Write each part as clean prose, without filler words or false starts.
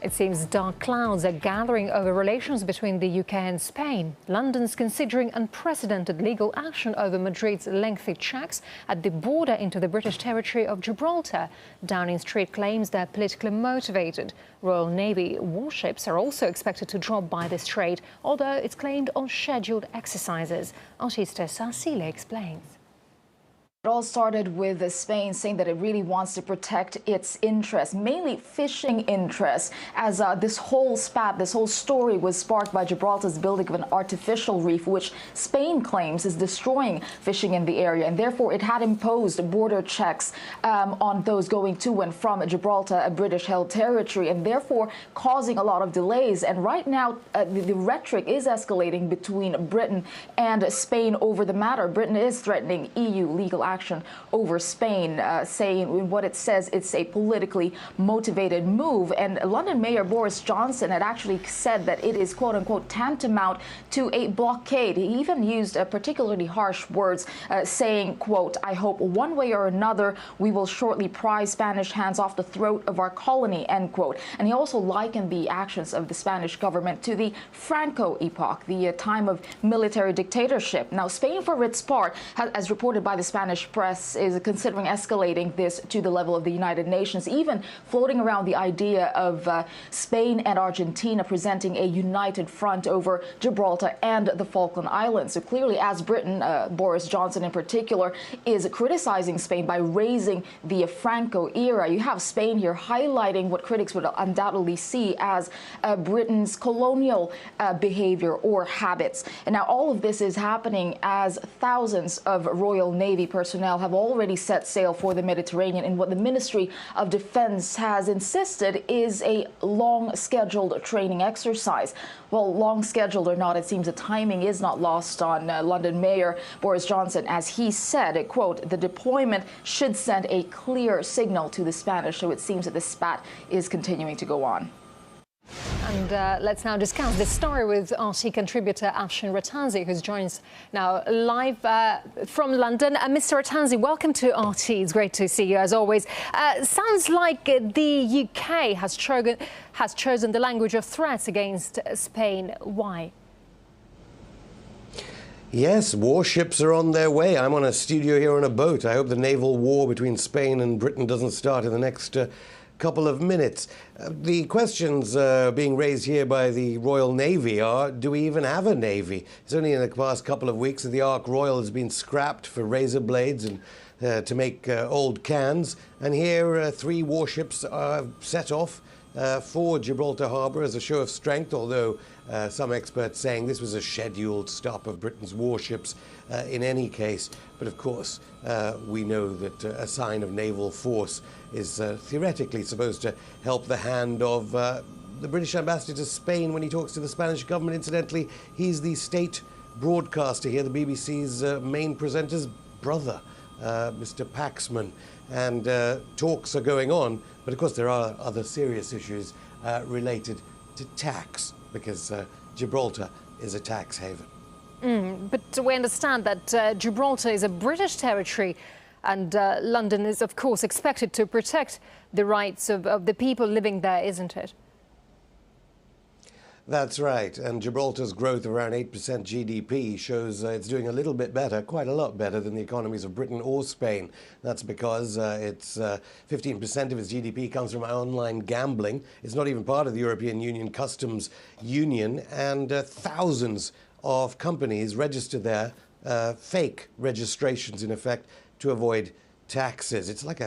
It seems dark clouds are gathering over relations between the UK and Spain. London's considering unprecedented legal action over Madrid's lengthy checks at the border into the British territory of Gibraltar. Downing Street claims they're politically motivated. Royal Navy warships are also expected to drop by the strait, although it's claimed on scheduled exercises. Artista Sarsile explains. It all started with Spain saying that it really wants to protect its interests, mainly fishing interests, as this whole story was sparked by Gibraltar's building of an artificial reef, which Spain claims is destroying fishing in the area, and therefore it had imposed border checks on those going to and from Gibraltar, a British-held territory, and therefore causing a lot of delays. And right now, the rhetoric is escalating between Britain and Spain over the matter. Britain is threatening EU legal action over Spain, saying in what it says it's a politically motivated move. And London Mayor Boris Johnson had actually said that it is, quote unquote, tantamount to a blockade. He even used particularly harsh words, saying, quote, "I hope one way or another we will shortly pry Spanish hands off the throat of our colony," end quote. And he also likened the actions of the Spanish government to the Franco epoch, the time of military dictatorship. Now, Spain, for its part, as reported by the Spanish press, is considering escalating this to the level of the United Nations, even floating around the idea of Spain and Argentina presenting a united front over Gibraltar and the Falkland Islands. So clearly, as Britain, Boris Johnson in particular, is criticizing Spain by raising the Franco era, you have Spain here highlighting what critics would undoubtedly see as Britain's colonial behavior or habits. And now all of this is happening as thousands of Royal Navy personnel have already set sail for the Mediterranean in what the Ministry of Defense has insisted is a long-scheduled training exercise. Well, long-scheduled or not, it seems the timing is not lost on London Mayor Boris Johnson, as he said, quote, "The deployment should send a clear signal to the Spanish." So it seems that the spat is continuing to go on. And let's now discuss this story with RT contributor Afshin Rattansi, who joins now live from London. Mr. Rattansi, welcome to RT. It's great to see you, as always. Sounds like the UK has chosen the language of threats against Spain. Why? Yes, warships are on their way. I'm on a studio here on a boat. I hope the naval war between Spain and Britain doesn't start in the next couple of minutes. The questions being raised here by the Royal Navy are, do we even have a navy? It's only in the past couple of weeks that the Ark Royal has been scrapped for razor blades and to make old cans. And here 3 warships are set off for Gibraltar Harbour as a show of strength, although some experts saying this was a scheduled stop of Britain's warships in any case. But of course, we know that a sign of naval force is theoretically supposed to help the hand of the British ambassador to Spain when he talks to the Spanish government. Incidentally, he's the state broadcaster here, the BBC's main presenter's brother, Mr. Paxman. And talks are going on, but of course there are other serious issues related to tax, because Gibraltar is a tax haven. But we understand that Gibraltar is a British territory, and London is, of course, expected to protect the rights of the people living there, isn't it? That's right, and Gibraltar's growth of around 8% GDP shows it's doing a little bit better, quite a lot better than the economies of Britain or Spain. That's because it's 15% of its GDP comes from online gambling. It's not even part of the European Union Customs Union, and thousands of companies register there, fake registrations in effect, to avoid taxes. It's like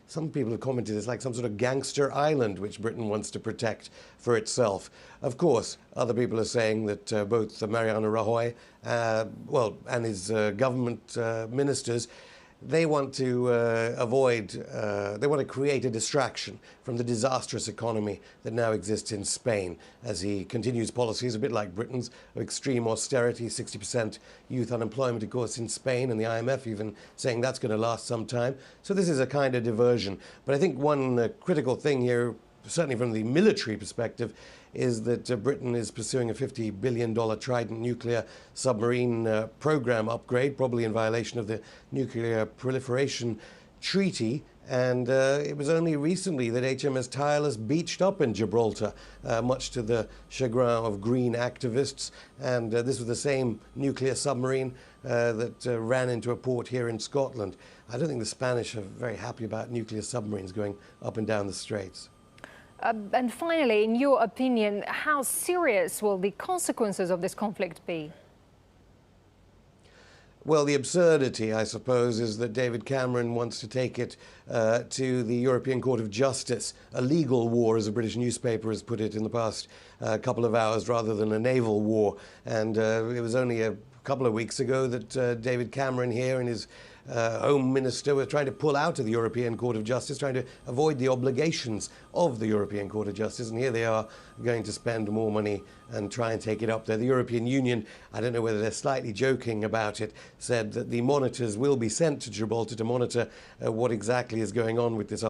some people have commented it's like some sort of gangster island which Britain wants to protect for itself. Of course, other people are saying that both Mariano Rajoy and his government ministers, they want to they want to create a distraction from the disastrous economy that now exists in Spain as he continues policies a bit like Britain's of extreme austerity, 60% youth unemployment, of course, in Spain, and the IMF even saying that's going to last some time. So this is a kind of diversion. But I think one critical thing here, certainly from the military perspective, is that Britain is pursuing a $50 billion Trident nuclear submarine program upgrade, probably in violation of the Nuclear Proliferation Treaty. And it was only recently that HMS Tireless beached up in Gibraltar, much to the chagrin of green activists. And this was the same nuclear submarine that ran into a port here in Scotland. I don't think the Spanish are very happy about nuclear submarines going up and down the straits. And finally, in your opinion, how serious will the consequences of this conflict be? Well, the absurdity, I suppose, is that David Cameron wants to take it to the European Court of Justice, a legal war, as a British newspaper has put it in the past couple of hours, rather than a naval war. And it was only a couple of weeks ago that David Cameron here and his Home Minister were trying to pull out of the European Court of Justice, trying to avoid the obligations of the European Court of Justice. And here they are going to spend more money and try and take it up there. The European Union, I don't know whether they're slightly joking about it, said that the monitors will be sent to Gibraltar to monitor what exactly is going on with this